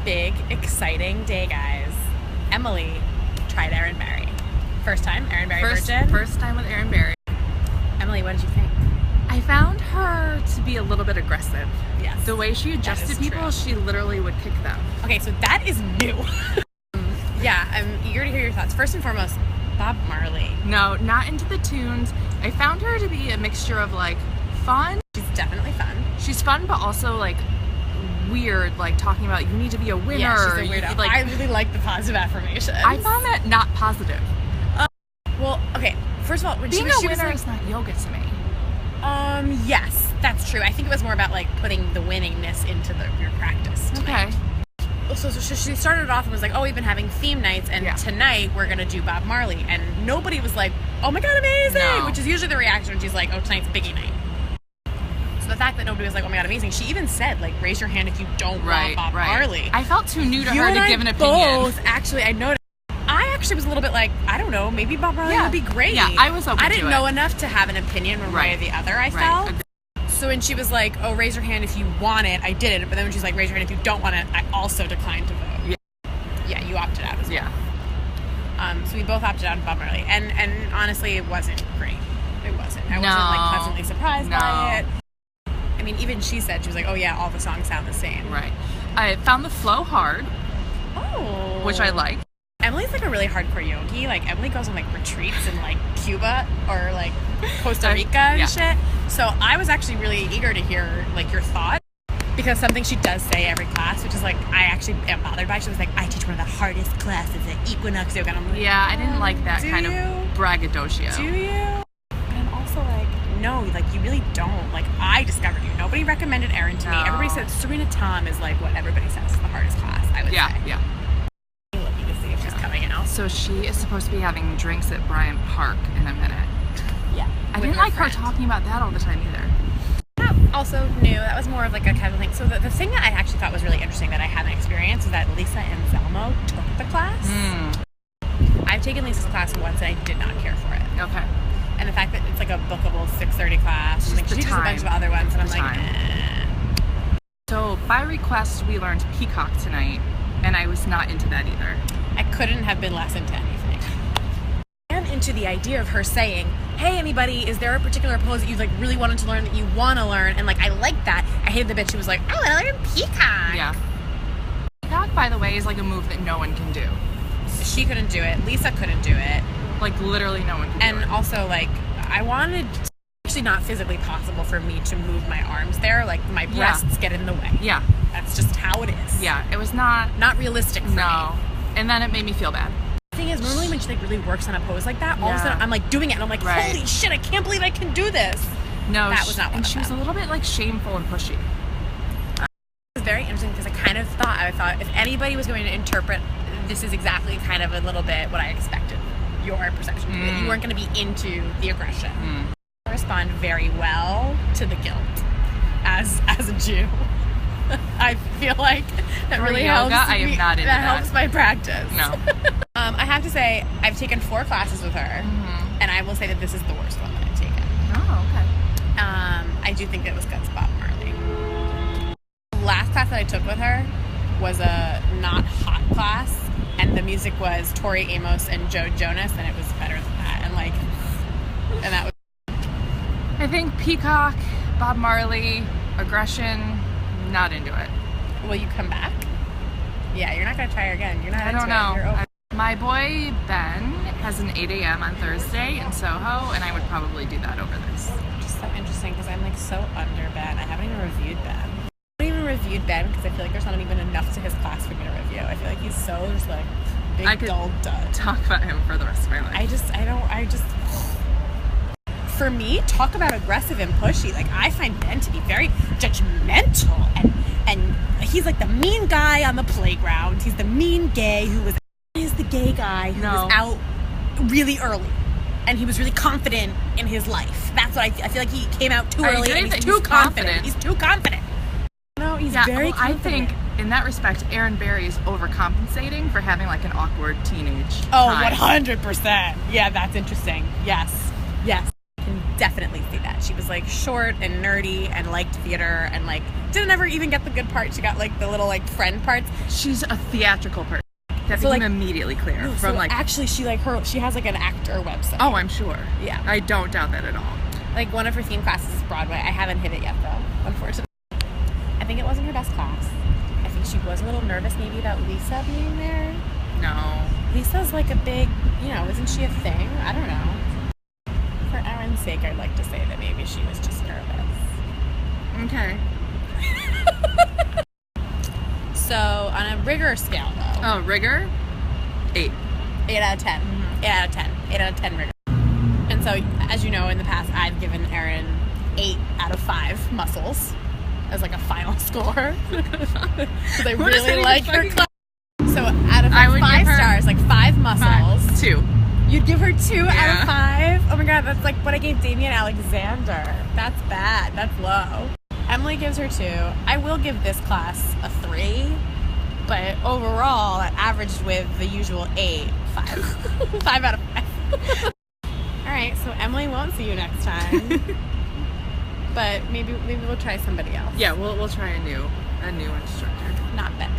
big, exciting day, guys. Emily tried Erin Barry. First time, Erin Barry virgin. First time with Erin Barry. Emily, what did you think? I found her to be a little bit aggressive. Yes. The way she adjusted people, true. she literally would kick them. Okay, so that is new. Yeah, I'm eager to hear your thoughts. First and foremost, Bob Marley. No, not into the tunes. I found her to be a mixture of like fun. She's definitely fun. She's fun, but also like weird, like talking about you need to be a winner. Yeah, she's a weirdo. Like, I really like the positive affirmations. I found that not positive. Well, okay. First of all, when Being she a was winner like, is not yoga to me. Yes, that's true. I think it was more about like putting the winningness into your practice. Okay. So she started off and was like, oh, we've been having theme nights, and tonight we're going to do Bob Marley. And nobody was like, oh my God, amazing! No. Which is usually the reaction when she's like, oh, tonight's Biggie night. So the fact that nobody was like, oh my God, amazing. She even said, like, raise your hand if you don't want Bob Marley. I felt too new to her to give an opinion. Both, actually, I noticed. I actually was a little bit like, I don't know, maybe Bob Marley would be great. Yeah, I was open to it. I didn't know enough to have an opinion one way or the other, I felt. So when she was like, oh, raise your hand if you want it, I did it. But then when she's like, raise your hand if you don't want it, I also declined to vote. Yeah, you opted out as well. Yeah. So we both opted out of Bob Marley. And honestly, it wasn't great. It wasn't. I wasn't like pleasantly surprised by it. I mean, even she said, she was like, oh yeah, all the songs sound the same. Right. I found the flow hard. Oh. Which I like. Emily's like a really hardcore yogi. Like, Emily goes on like retreats in like Cuba or like Costa Rica and shit. So I was actually really eager to hear like your thoughts, because something she does say every class, which is like, I actually am bothered by. She was like, I teach one of the hardest classes at Equinox Yoga. And I'm like, yeah, I didn't like that kind of braggadocio. Do you? But I'm also like, no, like you really don't. Like, I discovered you. Nobody recommended Erin to me. Everybody said Serena Tom is like what everybody says is the hardest class, I would say. Yeah. Looking to see if she's coming out. So she is supposed to be having drinks at Bryant Park in a minute. Yeah. I didn't like her talking about that all the time either. Also new. That was more of like a casual thing. So the thing that I actually thought was really interesting that I hadn't experienced was that Lisa Anselmo took the class. I've taken Lisa's class once and I did not care for it. Okay. And the fact that it's like a bookable 6:30 class, and like she does a bunch of other ones, and I'm like, eh. So by request, we learned Peacock tonight, and I was not into that either. I couldn't have been less into anything. And into the idea of her saying, hey, anybody, is there a particular pose that you like really wanted to learn that you want to learn? And like, I like that. I hated the bitch who was like, oh, I learned Peacock. Yeah. Peacock, by the way, is like a move that no one can do. She couldn't do it. Lisa couldn't do it. Like, literally no one can do it. And also, like, I wanted... Actually not physically possible for me to move my arms there. Like, my breasts get in the way. Yeah. That's just how it is. Yeah, it was not realistic for me. And then it made me feel bad. The thing is, normally when she like really works on a pose like that, all of a sudden I'm like doing it and I'm like, holy shit, I can't believe I can do this. No, that was not one and of she them. was a little bit like shameful and pushy. It was very interesting because I thought if anybody was going to interpret, this is exactly kind of a little bit what I expected your perception to be. That you weren't going to be into the aggression. I respond very well to the guilt as a Jew. I feel like that really helps. I am not into that. Helps my practice. No. I have to say, I've taken 4 classes with her, and I will say that this is the worst one that I've taken. Oh, okay. I do think it was Guts Bob Marley. The last class that I took with her was a not hot class, and the music was Tori Amos and Joe Jonas, and it was better than that. And that was. I think Peacock, Bob Marley, aggression, not into it. Will you come back? Yeah, you're not going to try her again. You're not I into don't know. it. You're over. My boy Ben has an 8 a.m. on Thursday in Soho, and I would probably do that over this. Just so interesting because I'm like so under Ben. I haven't even reviewed Ben. I haven't even reviewed Ben because I feel like there's not even enough to his class for me to review. I feel like he's so just like big, I could dull dud. Talk about him for the rest of my life. For me, talk about aggressive and pushy. Like, I find Ben to be very judgmental and he's like the mean guy on the playground. He's the mean gay he's the gay guy who was out really early. And he was really confident in his life. That's what I feel like he came out too early and he's too confident. He's too confident. No, he's very confident. I think in that respect, Erin Barry is overcompensating for having like an awkward teenage time. 100%. Yeah, that's interesting. Yes. definitely see that. She was like short and nerdy and liked theater and like didn't ever even get the good parts. She got like the little like friend parts. She's a theatrical person. That So, became like, immediately clear No, from so like. actually, she has like an actor website. Oh, I'm sure. Yeah. I don't doubt that at all. Like one of her theme classes is Broadway. I haven't hit it yet though, unfortunately. I think it wasn't her best class. I think she was a little nervous maybe about Lisa being there. No. Lisa's like a big, isn't she a thing? I don't know. For Erin's sake, I'd like to say that maybe she was just nervous. Okay. So on a rigor scale though. Oh, rigor? 8. 8 out of 10. Mm-hmm. 8 out of 10. 8 out of 10 rigor. And so, as you know, in the past, I've given Erin 8 out of 5 muscles as like a final score. Because I really like her class. So out of like 5 stars, like 5 muscles. 2. You'd give her 2 out of 5? Oh my god, that's like what I gave Damien Alexander. That's bad. That's low. Emily gives her 2. I will give this class a 3. But overall, it averaged with the usual 8, 5. 5 out of 5. Alright, so Emily won't see you next time. But maybe we'll try somebody else. Yeah, we'll try a new instructor. Not Becca.